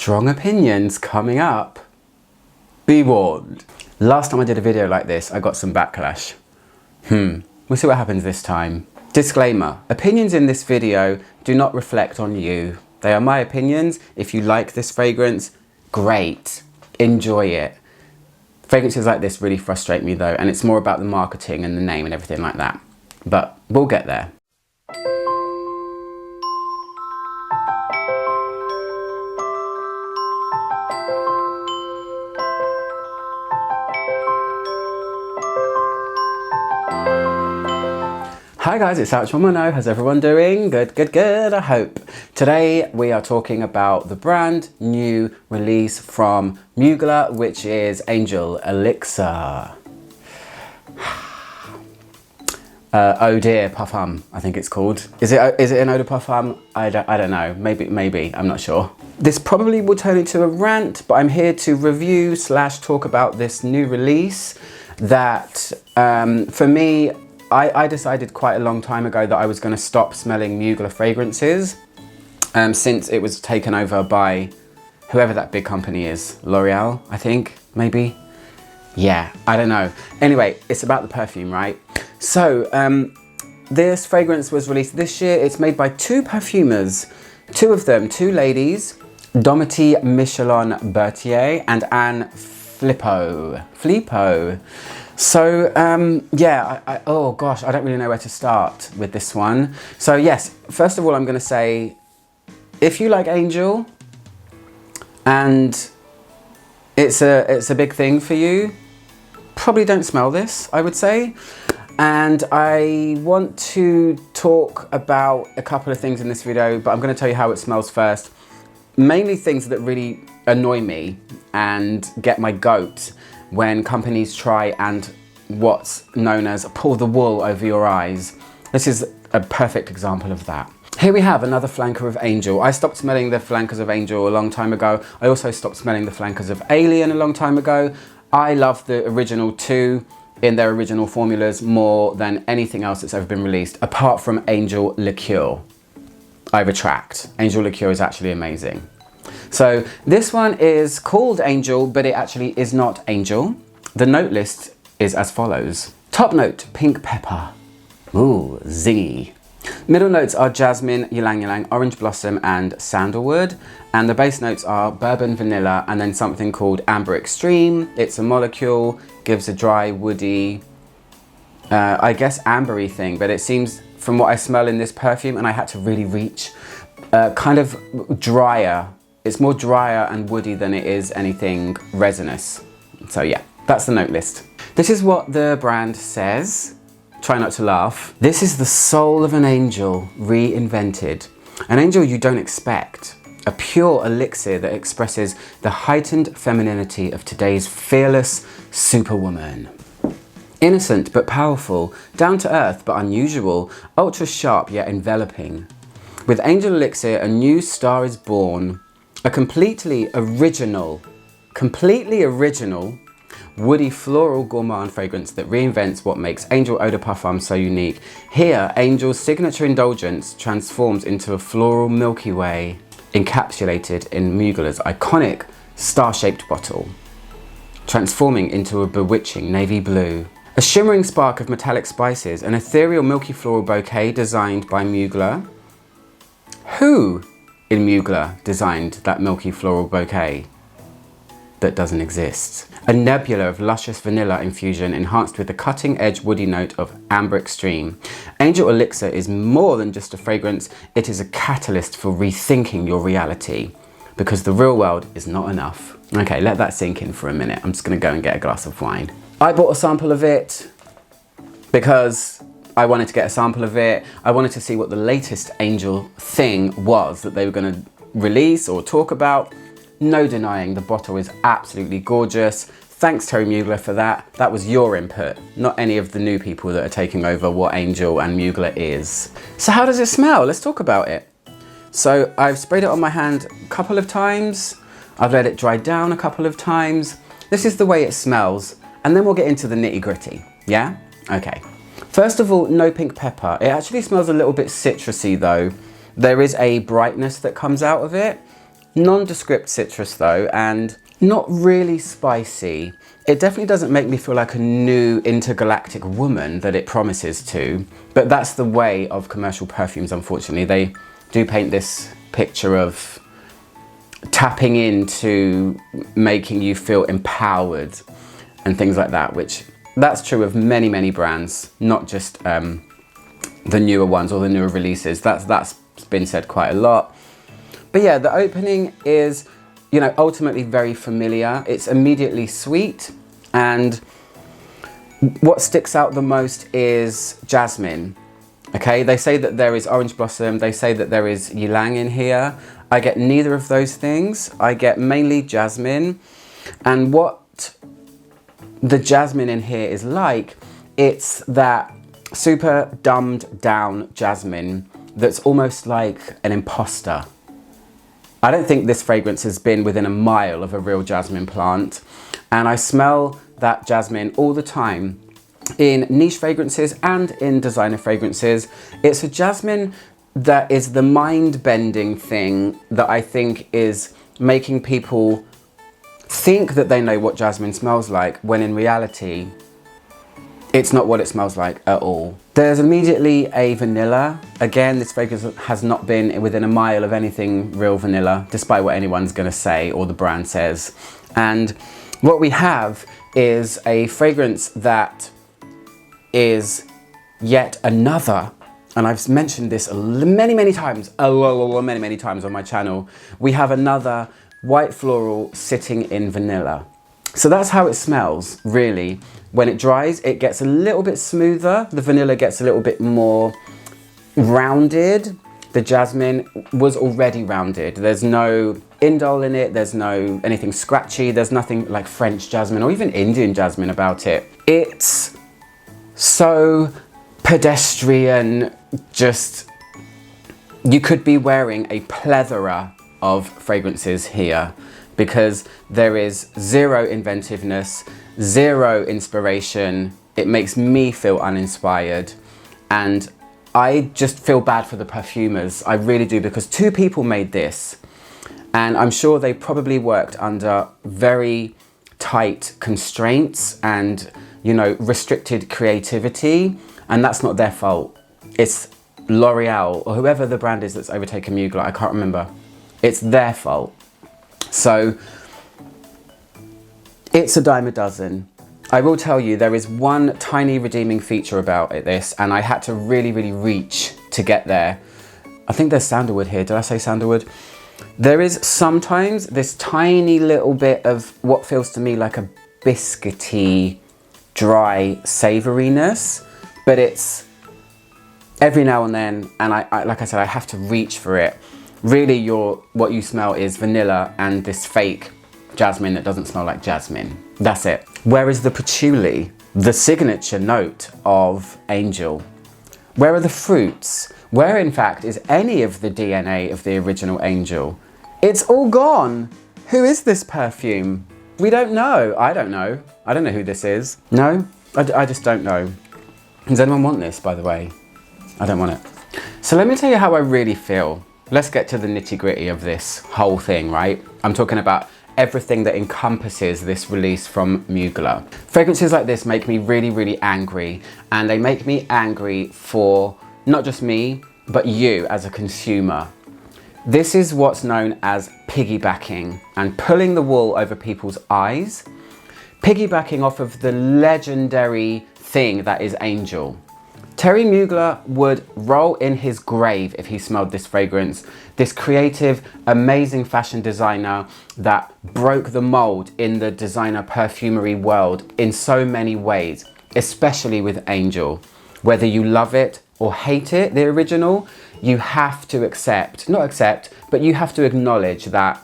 Strong opinions coming up. Be warned. Last time I did a video like this, I got some backlash. We'll see what happens this time. Disclaimer, opinions in this video do not reflect on you. They are my opinions. If you like this fragrance, great, enjoy it. Fragrances like this really frustrate me though, and it's more about the marketing and the name and everything like that. But we'll get there. Hi guys, it's ALCHEMY. How's everyone doing? Good, I hope. Today we are talking about the brand new release from Mugler, which is Angel ELIXIR. Eau de Parfum, I think it's called. Is it an Eau de Parfum? I don't know, maybe, I'm not sure. This probably will turn into a rant, but I'm here to review / talk about this new release that, for me, I decided quite a long time ago that I was going to stop smelling Mugler fragrances since it was taken over by whoever that big company is. L'Oreal, I think, maybe? Yeah, I don't know. Anyway, it's about the perfume, right? So, this fragrance was released this year. It's made by two perfumers, two ladies, Domity Michelon Bertier and Anne Flippo. So, yeah, oh gosh, I don't really know where to start with this one. So yes, first of all, I'm going to say, if you like Angel and it's a big thing for you, probably don't smell this, I would say. And I want to talk about a couple of things in this video, but I'm going to tell you how it smells first. Mainly things that really annoy me and get my goat when companies try and what's known as pull the wool over your eyes. This is a perfect example of that. Here we have another flanker of Angel. I stopped smelling the flankers of Angel a long time ago. I also stopped smelling the flankers of Alien a long time ago. I love the original two in their original formulas more than anything else that's ever been released, apart from Angel Liqueur. I retract. Angel Liqueur is actually amazing. So this one is called Angel, but it actually is not Angel. The note list is as follows. Top note, pink pepper. Ooh, zingy. Middle notes are jasmine, ylang ylang, orange blossom, and sandalwood. And the base notes are bourbon, vanilla, and then something called amber extreme. It's a molecule, gives a dry, woody, I guess ambery thing, but it seems from what I smell in this perfume, and I had to really reach, kind of drier. It's more drier and woody than it is anything resinous. So yeah, that's the note list. This is what the brand says. Try not to laugh. This is the soul of an angel reinvented. An angel you don't expect. A pure elixir that expresses the heightened femininity of today's fearless superwoman. Innocent but powerful, down to earth but unusual, ultra sharp yet enveloping. With Angel ELIXIR, a new star is born. A completely original, woody floral gourmand fragrance that reinvents what makes Angel Eau de Parfum so unique. Here, Angel's signature indulgence transforms into a floral Milky Way, encapsulated in Mugler's iconic star-shaped bottle, transforming into a bewitching navy blue. A shimmering spark of metallic spices, an ethereal milky floral bouquet designed by Mugler. Who in Mugler designed that milky floral bouquet that doesn't exist? A nebula of luscious vanilla infusion enhanced with the cutting edge woody note of amber extreme. Angel ELIXIR is more than just a fragrance, it is a catalyst for rethinking your reality, because the real world is not enough. Okay, let that sink in for a minute. I'm just gonna go and get a glass of wine. I bought a sample of it because I wanted to get a sample of it. I wanted to see what the latest Angel thing was that they were going to release or talk about. No denying the bottle is absolutely gorgeous. Thanks Terry Mugler for that. That was your input, not any of the new people that are taking over what Angel and Mugler is. So how does it smell? Let's talk about it. So I've sprayed it on my hand a couple of times. I've let it dry down a couple of times. This is the way it smells, and then we'll get into the nitty-gritty, yeah? Okay. First of all, no pink pepper. It actually smells a little bit citrusy though. There is a brightness that comes out of it. Nondescript citrus though, and not really spicy. It definitely doesn't make me feel like a new intergalactic woman that it promises to, but that's the way of commercial perfumes, unfortunately. They do paint this picture of tapping into making you feel empowered and things like that, which that's true of many, many brands, not just the newer ones or the newer releases. That's been said quite a lot. But yeah, the opening is, you know, ultimately very familiar. It's immediately sweet, and what sticks out the most is jasmine. Okay, they say that there is orange blossom, they say that there is ylang in here. I get neither of those things. I get mainly jasmine, and what the jasmine in here is like, it's that super dumbed down jasmine that's almost like an imposter. I don't think this fragrance has been within a mile of a real jasmine plant, and I smell that jasmine all the time in niche fragrances and in designer fragrances. It's a jasmine that is the mind-bending thing that I think is making people think that they know what jasmine smells like, when in reality it's not what it smells like at all. There's immediately a vanilla. Again, this fragrance has not been within a mile of anything real vanilla, despite what anyone's gonna say or the brand says. And what we have is a fragrance that is yet another, and I've mentioned this many times on my channel, we have another white floral sitting in vanilla. So that's how it smells, really. When it dries, it gets a little bit smoother. The vanilla gets a little bit more rounded. The jasmine was already rounded. There's no indole in it. There's no anything scratchy. There's nothing like French jasmine or even Indian jasmine about it. It's so pedestrian, just, you could be wearing a plethora of fragrances here, because there is zero inventiveness, zero inspiration. It makes me feel uninspired, and I just feel bad for the perfumers. I really do, because two people made this, and I'm sure they probably worked under very tight constraints and, you know, restricted creativity, and that's not their fault. It's L'Oreal or whoever the brand is that's overtaken Mugler, I can't remember. It's their fault. So it's a dime a dozen. I will tell you, there is one tiny redeeming feature about this, and I had to really reach to get there. I think there's sandalwood here. Did I say sandalwood? There is sometimes this tiny little bit of what feels to me like a biscuity, dry savouriness, but it's every now and then, and I like I said, I have to reach for it. Really, what you smell is vanilla and this fake jasmine that doesn't smell like jasmine. That's it. Where is the patchouli, the signature note of Angel? Where are the fruits? Where, in fact, is any of the DNA of the original Angel? It's all gone. Who is this perfume? We don't know. I don't know. I don't know who this is. No, I just don't know. Does anyone want this, by the way? I don't want it. So let me tell you how I really feel. Let's get to the nitty-gritty of this whole thing, right? I'm talking about everything that encompasses this release from Mugler. Fragrances like this make me really angry, and they make me angry for not just me, but you as a consumer. This is what's known as piggybacking and pulling the wool over people's eyes, piggybacking off of the legendary thing that is Angel. Terry Mugler would roll in his grave if he smelled this fragrance. This creative, amazing fashion designer that broke the mold in the designer perfumery world in so many ways, especially with Angel. Whether you love it or hate it, the original, you have to but you have to acknowledge that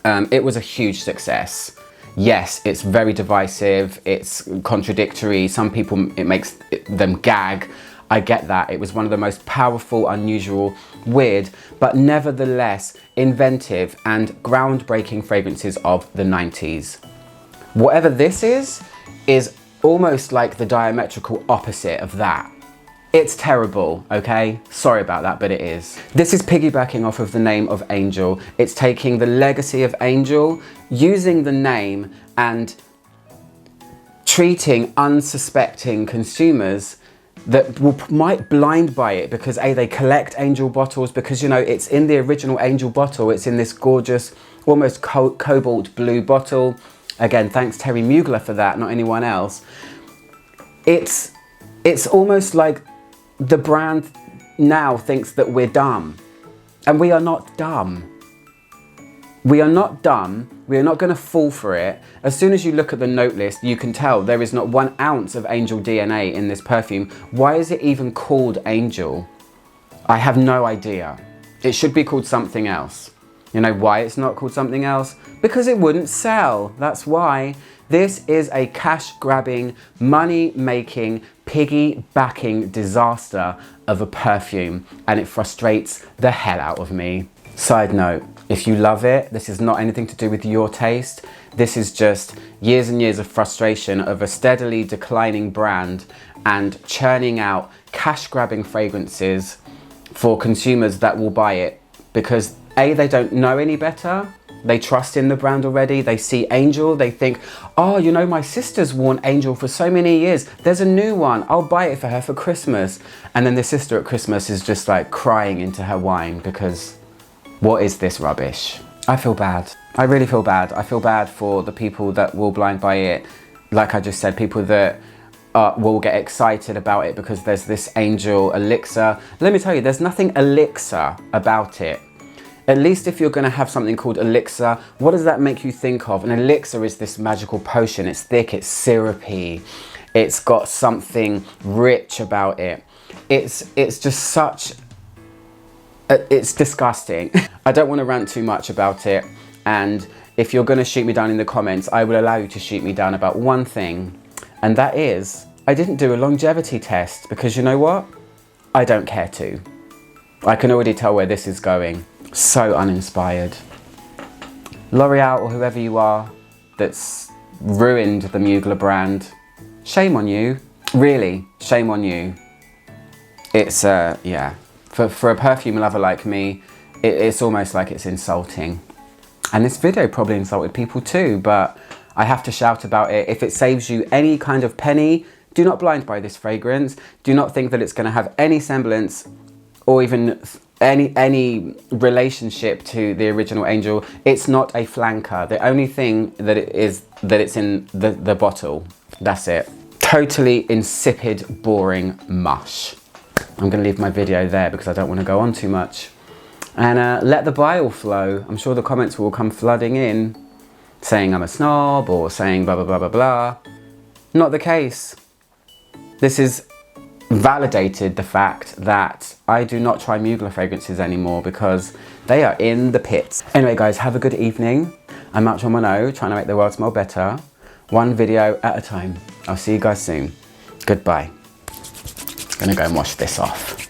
it was a huge success. Yes, it's very divisive, it's contradictory, some people, it makes them gag. I get that. It was one of the most powerful, unusual, weird, but nevertheless inventive and groundbreaking fragrances of the 90s. Whatever this is almost like the diametrical opposite of that. It's terrible, okay? Sorry about that, but it is. This is piggybacking off of the name of Angel. It's taking the legacy of Angel, using the name and treating unsuspecting consumers that might blind buy it because they collect Angel bottles, because, you know, it's in the original Angel bottle. It's in this gorgeous, almost cobalt blue bottle. Again, thanks Terry Mugler for that, not anyone else. It's almost like the brand now thinks that we're dumb, and we are not dumb. We are not dumb. We are not going to fall for it. As soon as you look at the note list, you can tell there is not 1 ounce of Angel DNA in this perfume. Why is it even called Angel? I have no idea. It should be called something else. You know why it's not called something else? Because it wouldn't sell. That's why. This is a cash-grabbing, money-making, piggy-backing disaster of a perfume, and it frustrates the hell out of me. Side note, if you love it, this is not anything to do with your taste. This is just years and years of frustration of a steadily declining brand and churning out cash-grabbing fragrances for consumers that will buy it because A, they don't know any better. They trust in the brand already. They see Angel. They think, oh, you know, my sister's worn Angel for so many years. There's a new one. I'll buy it for her for Christmas. And then the sister at Christmas is just like crying into her wine because what is this rubbish? I feel bad. I really feel bad. I feel bad for the people that will blind buy it. Like I just said, people that will get excited about it because there's this Angel elixir. Let me tell you, there's nothing elixir about it. At least if you're going to have something called elixir, what does that make you think of? An elixir is this magical potion. It's thick, it's syrupy, it's got something rich about it. It's just such, it's disgusting. I don't want to rant too much about it, and if you're going to shoot me down in the comments, I will allow you to shoot me down about one thing, and that is, I didn't do a longevity test because you know what? I don't care to. I can already tell where this is going. So uninspired. L'Oreal or whoever you are that's ruined the Mugler brand, shame on you. Really, shame on you. It's, yeah, for a perfume lover like me, it's almost like it's insulting. And this video probably insulted people too, but I have to shout about it. If it saves you any kind of penny, do not blind buy this fragrance. Do not think that it's going to have any semblance or even any relationship to the original Angel. It's not a flanker. The only thing that it is that it's in the bottle. That's it. Totally insipid, boring mush. I'm gonna leave my video there because I don't want to go on too much. And let the bile flow. I'm sure the comments will come flooding in saying I'm a snob or saying blah blah blah blah blah. Not the case. This is validated the fact that I do not try Mugler fragrances anymore because they are in the pits. Anyway guys, have a good evening. I'm out on my own trying to make the world smell better. One video at a time. I'll see you guys soon. Goodbye. Gonna go and wash this off.